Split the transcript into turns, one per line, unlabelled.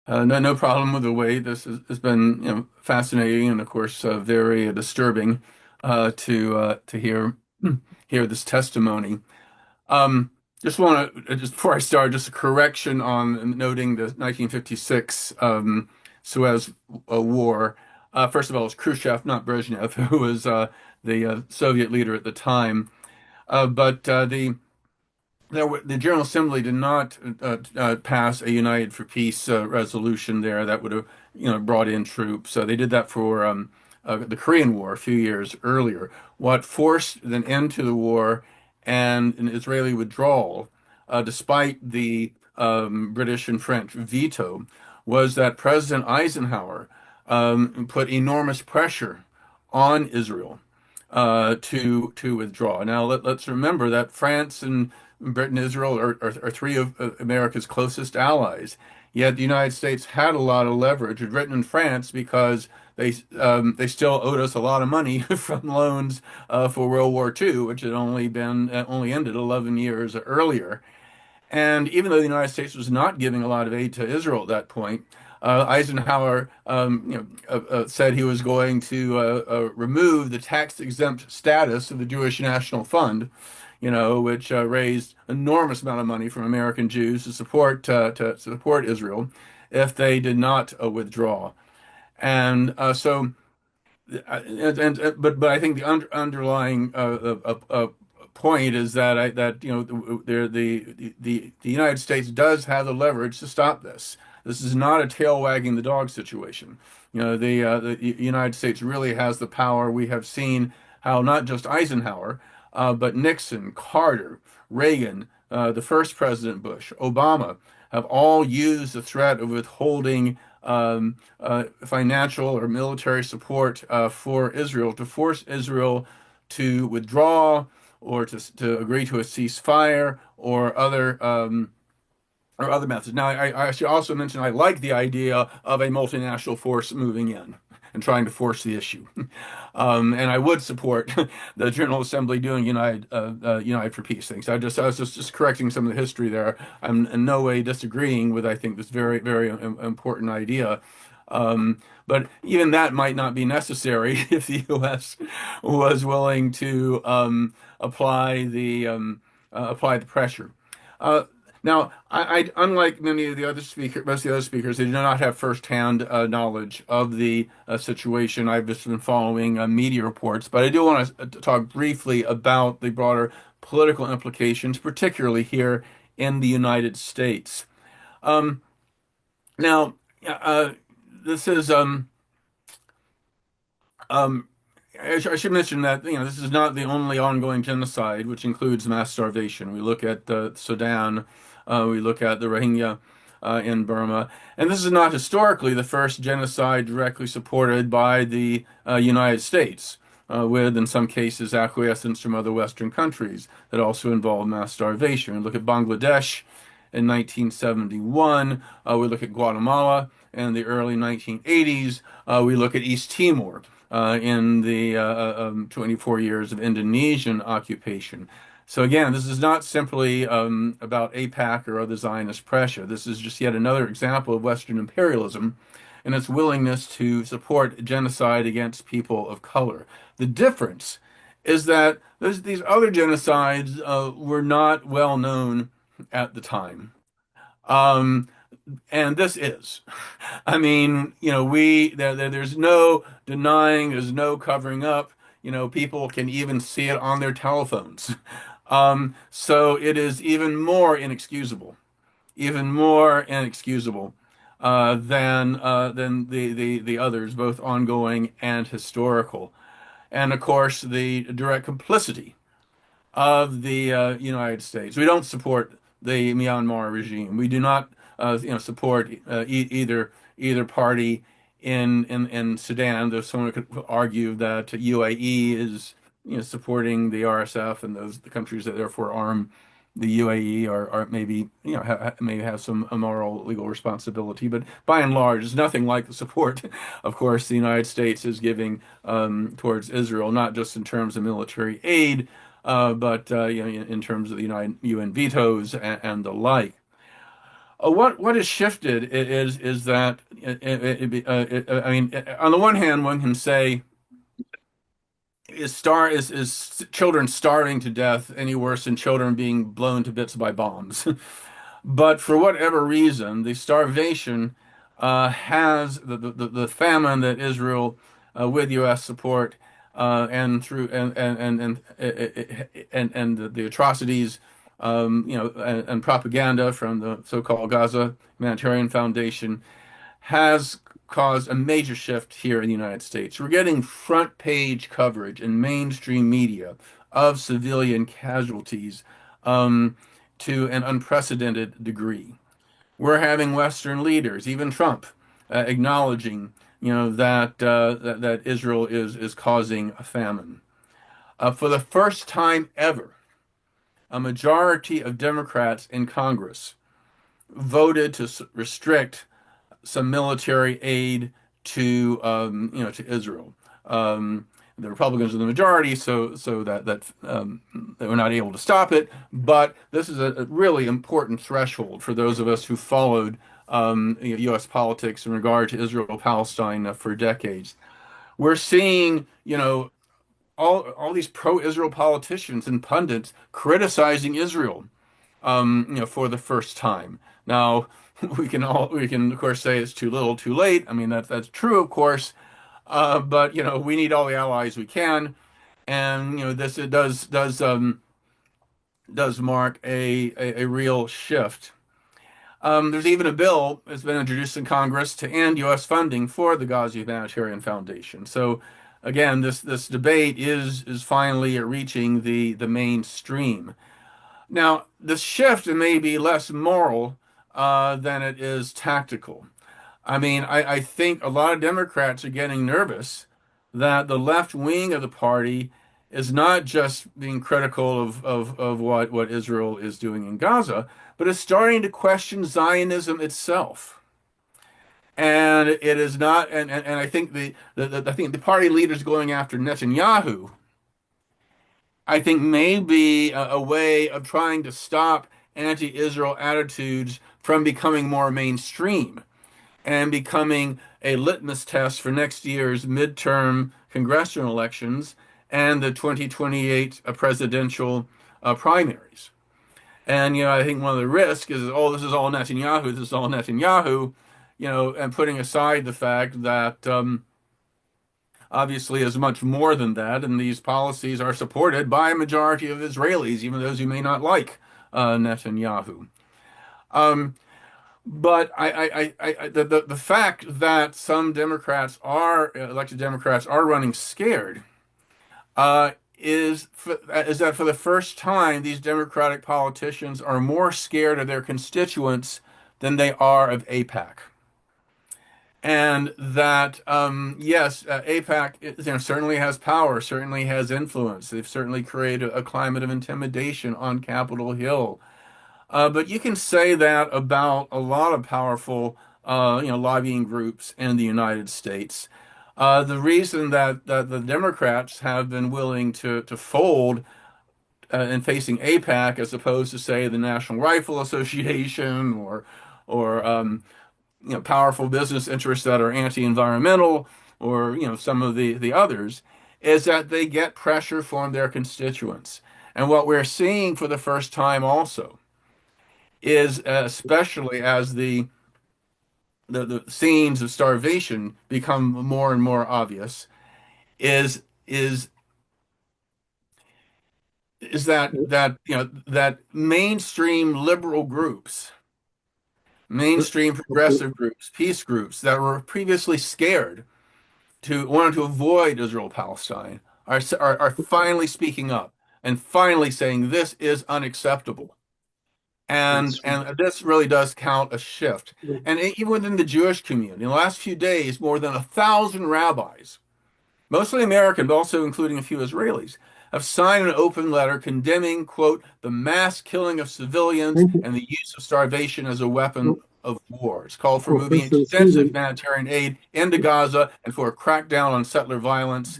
No problem with the way has been, fascinating and of course very disturbing to hear this testimony. Um, just want to just before I start, just a correction on noting the 1956 Suez War. First of all, it's Khrushchev, not Brezhnev, who was the Soviet leader at the time. But the General Assembly did not pass a United for Peace resolution there that would have, brought in troops. So they did that for the Korean War a few years earlier. What forced an end to the war and an Israeli withdrawal, despite the British and French veto, was that President Eisenhower put enormous pressure on Israel to withdraw. Now let's remember that France and Britain, Israel are three of America's closest allies. Yet the United States had a lot of leverage with Britain and France because they still owed us a lot of money from loans for World War II, which had only ended 11 years earlier. And even though the United States was not giving a lot of aid to Israel at that point, Eisenhower, said he was going to remove the tax-exempt status of the Jewish National Fund, which raised enormous amount of money from American Jews to support Israel if they did not withdraw. And so but I think the underlying point is that the United States does have the leverage to stop this. This is not a tail wagging the dog situation. The United States really has the power. We have seen how not just Eisenhower, but Nixon, Carter, Reagan, the first President Bush, Obama have all used the threat of withholding financial or military support for Israel to force Israel to withdraw or to agree to a ceasefire or other methods. Now, I should also mention I like the idea of a multinational force moving in and trying to force the issue. And I would support the General Assembly doing Unite for Peace things. I was just correcting some of the history there. I'm in no way disagreeing with, I think, this very, very important idea. But even that might not be necessary if the U.S. was willing to apply the pressure. Uh, Now, unlike many of the other speakers, most of the other speakers, they do not have firsthand knowledge of the situation. I've just been following media reports, but I do want to talk briefly about the broader political implications, particularly here in the United States. Um, Now, this is um, I should mention that this is not the only ongoing genocide, which includes mass starvation. We look at Sudan, we look at the Rohingya in Burma, and this is not historically the first genocide directly supported by the United States, with in some cases acquiescence from other Western countries that also involve mass starvation. We look at Bangladesh in 1971. We look at Guatemala in the early 1980s. We look at East Timor in the 24 years of Indonesian occupation. So again, this is not simply about AIPAC or other Zionist pressure. This is just yet another example of Western imperialism and its willingness to support genocide against people of color. The difference is that these other genocides were not well known at the time. Um, and this is. I mean, there's no denying, there's no covering up. People can even see it on their telephones. So it is even more inexcusable than the others, both ongoing and historical. And of course, the direct complicity of the United States. We don't support the Myanmar regime. We do not, support either party in Sudan. Though someone could argue that UAE is, supporting the RSF and the countries that therefore arm the UAE are maybe, may have some moral legal responsibility. But by and large, it's nothing like the support, of course, the United States is giving towards Israel, not just in terms of military aid but in terms of the UN vetoes and the like. What has shifted is that I mean, on the one hand, one can say is children starving to death any worse than children being blown to bits by bombs? But for whatever reason, the starvation has the famine that Israel, with U.S. support and through and the atrocities, and propaganda from the so-called Gaza Humanitarian Foundation has caused a major shift here in the United States. We're getting front page coverage in mainstream media of civilian casualties to an unprecedented degree. We're having Western leaders, even Trump, acknowledging, that Israel is causing a famine. For the first time ever, a majority of Democrats in Congress voted to restrict some military aid to Israel. The Republicans are the majority, so that they were not able to stop it. But this is a really important threshold for those of us who followed U.S. politics in regard to Israel-Palestine for decades. We're seeing, all these pro-Israel politicians and pundits criticizing Israel for the first time. Now, we can of course say it's too little, too late. I mean that's true, of course, but we need all the allies we can, and this it does mark a real shift. There's even a bill that's been introduced in Congress to end U.S. funding for the Gaza Humanitarian Foundation. So again, this debate is finally reaching the mainstream. Now, the shift may be less moral than it is tactical. I mean, I think a lot of Democrats are getting nervous that the left wing of the party is not just being critical of what Israel is doing in Gaza, but is starting to question Zionism itself. And it is not, and I think I think the party leaders going after Netanyahu, I think may be a way of trying to stop anti-Israel attitudes from becoming more mainstream and becoming a litmus test for next year's midterm congressional elections and the 2028 presidential primaries. And I think one of the risks is, oh, this is all Netanyahu, this is all Netanyahu, and putting aside the fact that obviously is much more than that, and these policies are supported by a majority of Israelis, even those who may not like Netanyahu. But the fact that some Democrats are elected Democrats are running scared is that for the first time these Democratic politicians are more scared of their constituents than they are of AIPAC. And that yes, AIPAC certainly has power, certainly has influence. They've certainly created a climate of intimidation on Capitol Hill. But you can say that about a lot of powerful, lobbying groups in the United States. The reason that the Democrats have been willing to fold in facing AIPAC as opposed to, say, the National Rifle Association or powerful business interests that are anti-environmental or some of the others is that they get pressure from their constituents. And what we're seeing for the first time also is especially as the scenes of starvation become more and more obvious is that mainstream liberal groups, mainstream progressive groups, peace groups that were previously scared to wanted to avoid Israel Palestine are finally speaking up and finally saying this is unacceptable. And this really does count a shift. And even within the Jewish community, in the last few days, more than 1,000 rabbis, mostly American, but also including a few Israelis, have signed an open letter condemning, quote, the mass killing of civilians and the use of starvation as a weapon of war. It's called for moving extensive humanitarian aid into Gaza and for a crackdown on settler violence.